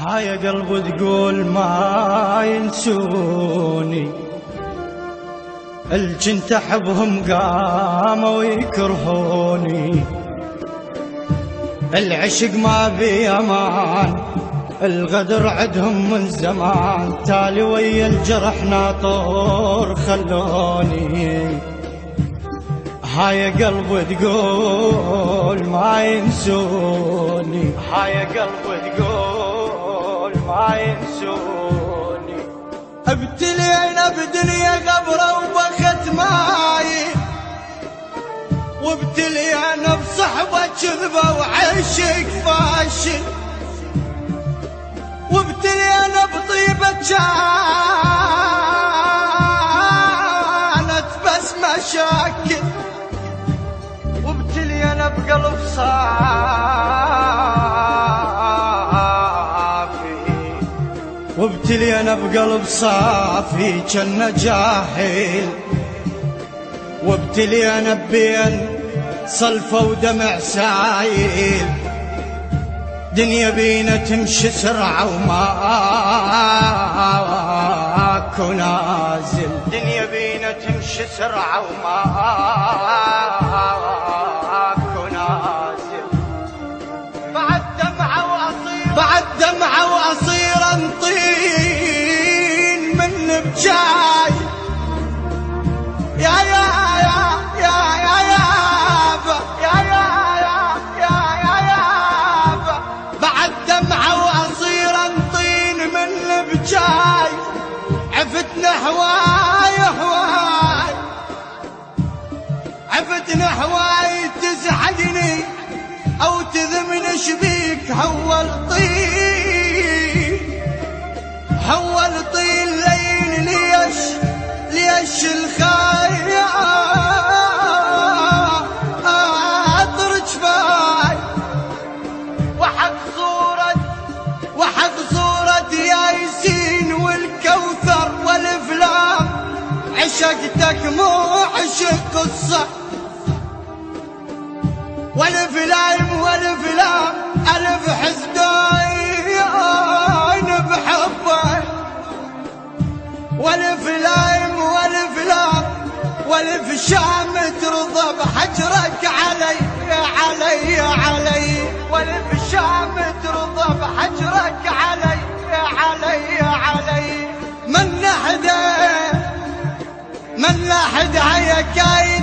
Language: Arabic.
هاي قلب تقول ما ينسوني، الجنت احبهم قاموا يكرهوني، العشق ما بي امان، الغدر عدهم من زمان، تالي ويا الجرح ناطور خلوني. هاي قلب تقول ما ينسوني، هاي قلب تقول ما ينسوني، ابتلينا بدنيا غبرة وبخت ماي، وابتلينا بصحبة كذبة وعشق فاشل، وابتلينا بطيبة كانت بس مشاكل، وابتلينا بقلب صافي، وابتلينا بقلب صافي كنا جاهل، وابتلينا بين صلفة ودمع سايل، دنيا بينا تمشي سرعة وماكو نازل، دنيا بينا تمشي سرعة وماكو نازل، بعد دمعة وأصير انطين من بجاي، يا يا يا يا يا يابا يا يا يا يا يابا، بعد دمعة وأصير انطين من بجاي، عفتنا هواي هواي، عفتنا هواي تزعجني أو تذمني شبيك، هول طين هول طين لين ليش الخايف اطرج فاي، وحق صورة ياسين والكوثر والافلام، عشقتك مو عشق قصة، والافلام الف حزدين بحبك، والف شام ترضى بحجرك علي علي علي، والف شام ترضى بحجرك علي علي علي، من لحد هيا كاي